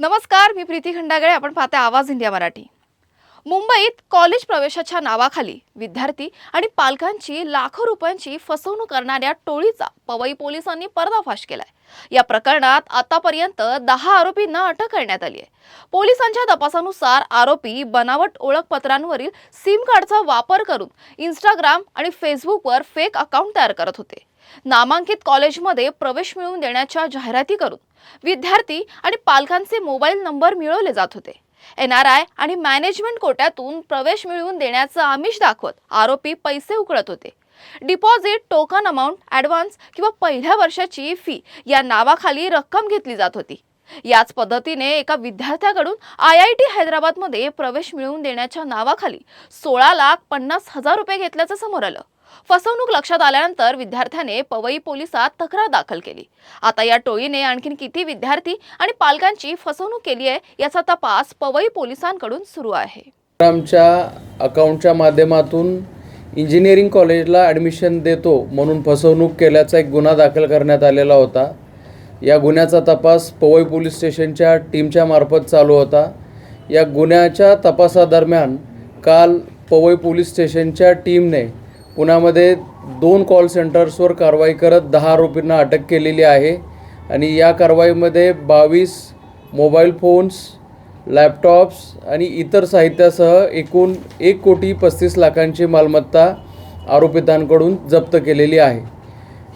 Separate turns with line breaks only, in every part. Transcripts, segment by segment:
नमस्कार, मी प्रीती खंडागळे. आपण पाहते आवाज इंडिया मराठी. मुंबईत कॉलेज प्रवेशाच्या नावाखाली विद्यार्थी आणि पालकांची लाखो रुपयांची फसवणूक करणाऱ्या टोळीचा पवई पोलिसांनी पर्दाफाश केलाय. या प्रकरणात आतापर्यंत 10 आरोपींना अटक करण्यात आली आहे. पोलिसांच्या तपासानुसार आरोपी बनावट ओळखपत्रांवरील सिम कार्डचा वापर करून इंस्टाग्राम आणि फेसबुकवर फेक अकाउंट तयार करत होते. नामांकित कॉलेजमध्ये प्रवेश मिळवून देण्याच्या जाहिराती करून विद्यार्थी आणि पालकांचे मोबाईल नंबर मिळवले जात होते. NRI आणि मॅनेजमेंट कोट्यातून प्रवेश मिळवून देण्याचं आमिष दाखवत आरोपी पैसे उकळत होते. डिपॉझिट, टोकन अमाउंट, ॲडव्हान्स किंवा पहिल्या वर्षाची फी या नावाखाली रक्कम घेतली जात होती. याच पद्धतीने एका विद्यार्थ्याकडून IIT हैदराबादमध्ये प्रवेश मिळवून देण्याच्या नावाखाली 16,50,000 रुपये घेतल्याचं समोर आलं. फसवणूक लक्षात आल्यानंतर विद्यार्थ्याने पवई पोलिसात तक्रार दाखल केली. आता या टोळीने आणखी किती विद्यार्थी आणि पालकांची फसवणूक केली आहे याचा तपास पवई पोलिसांकडून सुरू आहे.
आमच्या अकाउंटच्या माध्यमातून इंजिनिअरिंग कॉलेजला ॲडमिशन देतो म्हणून फसवणूक केल्याचा एक गुन्हा दाखल करण्यात आलेला होता. या गुन्ह्याचा तपास पवई पोलीस स्टेशनच्या टीमच्या मार्फत चालू होता. या गुन्ह्याच्या तपासादरम्यान काल पवई पोलीस स्टेशनच्या टीमने पुण्यामध्ये 2 कॉल सेंटर्सवर कारवाई करत 10 आरोपींना अटक केलेली आहे. आणि या कारवाईमध्ये 22 मोबाईल फोन्स, लॅपटॉप्स आणि इतर साहित्यासह एकूण 1,35,00,000ची मालमत्ता आरोपितांकडून जप्त केलेली आहे.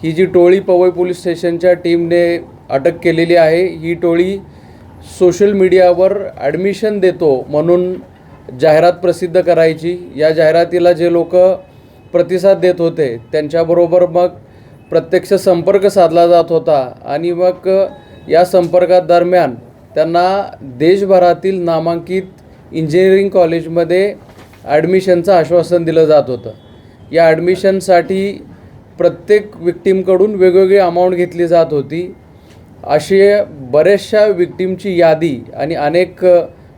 ही जी टोळी पवई पोलीस स्टेशनच्या टीमने अटक केलेली आहे, ही टोळी सोशल मीडियावर ॲडमिशन देतो म्हणून जाहिरात प्रसिद्ध करायची. या जाहिरातीला जे लोक प्रतिसाद देत होते त्यांच्याबरोबर मग प्रत्यक्ष संपर्क साधला जात होता आणि मग या संपर्कादरम्यान त्यांना देशभरातील नामांकित इंजिनिअरिंग कॉलेजमध्ये ॲडमिशनचं आश्वासन दिलं जात होतं. या ॲडमिशनसाठी प्रत्येक विक्टीमकडून वेगवेगळी अमाऊंट घेतली जात होती. अशी बऱ्याचशा विक्टीमची यादी आणि अनेक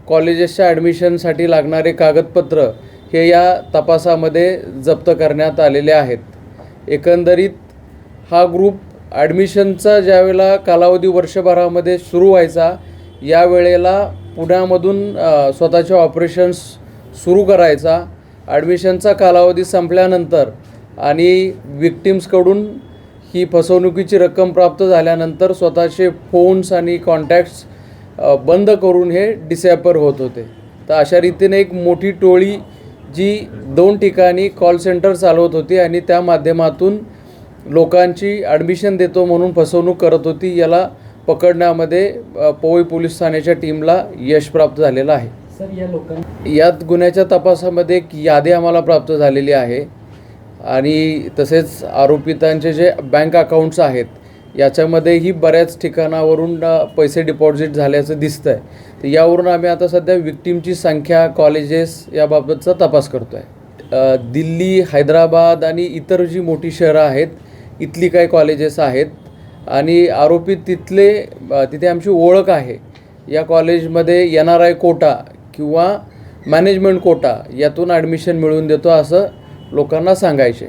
कॉलेजेसच्या ॲडमिशनसाठी लागणारे कागदपत्र हे या तपासामध्ये जप्त करण्यात आलेले आहेत. एकंदरीत हा ग्रुप ॲडमिशनचा ज्यावेळेला कालावधी वर्षभरामध्ये सुरू व्हायचा, यावेळेला पुण्यामधून स्वतःचे ऑपरेशन्स सुरू करायचा. ॲडमिशनचा कालावधी संपल्यानंतर आणि विक्टिम्सकडून ही फसवणुकीची रक्कम प्राप्त झाल्यानंतर स्वतःचे फोन्स आणि कॉन्टॅक्ट्स बंद करून हे डिसॅपर होत होते. तर अशा रीतीने एक मोठी टोळी जी 2 ठिकाणी कॉल सेंटर चालवत होती आणि त्या माध्यमातून लोकांची ॲडमिशन देतो म्हणून फसवणूक करत होती, याला पकडण्यामध्ये पवई पोलीस ठाण्याच्या टीमला यश प्राप्त झालेलं आहे.
सर,
यात गुन्ह्याच्या तपासामध्ये एक यादी आम्हाला प्राप्त झालेली आहे आणि तसेच आरोपितांचे जे बँक अकाउंट्स आहेत याच्यामध्येही बऱ्याच ठिकाणावरून पैसे डिपॉझिट झाल्याचं दिसतं आहे. तर यावरून आम्ही आता सध्या विक्टीमची संख्या, कॉलेजेस याबाबतचा तपास करतो आहे. दिल्ली, हैदराबाद आणि इतर जी मोठी शहरं आहेत इथली काही कॉलेजेस आहेत आणि आरोपी तिथे आमची ओळख आहे. या कॉलेजमध्ये NRI कोटा किंवा मॅनेजमेंट कोटा यातून ॲडमिशन मिळवून देतो असं लोकांना सांगायचे.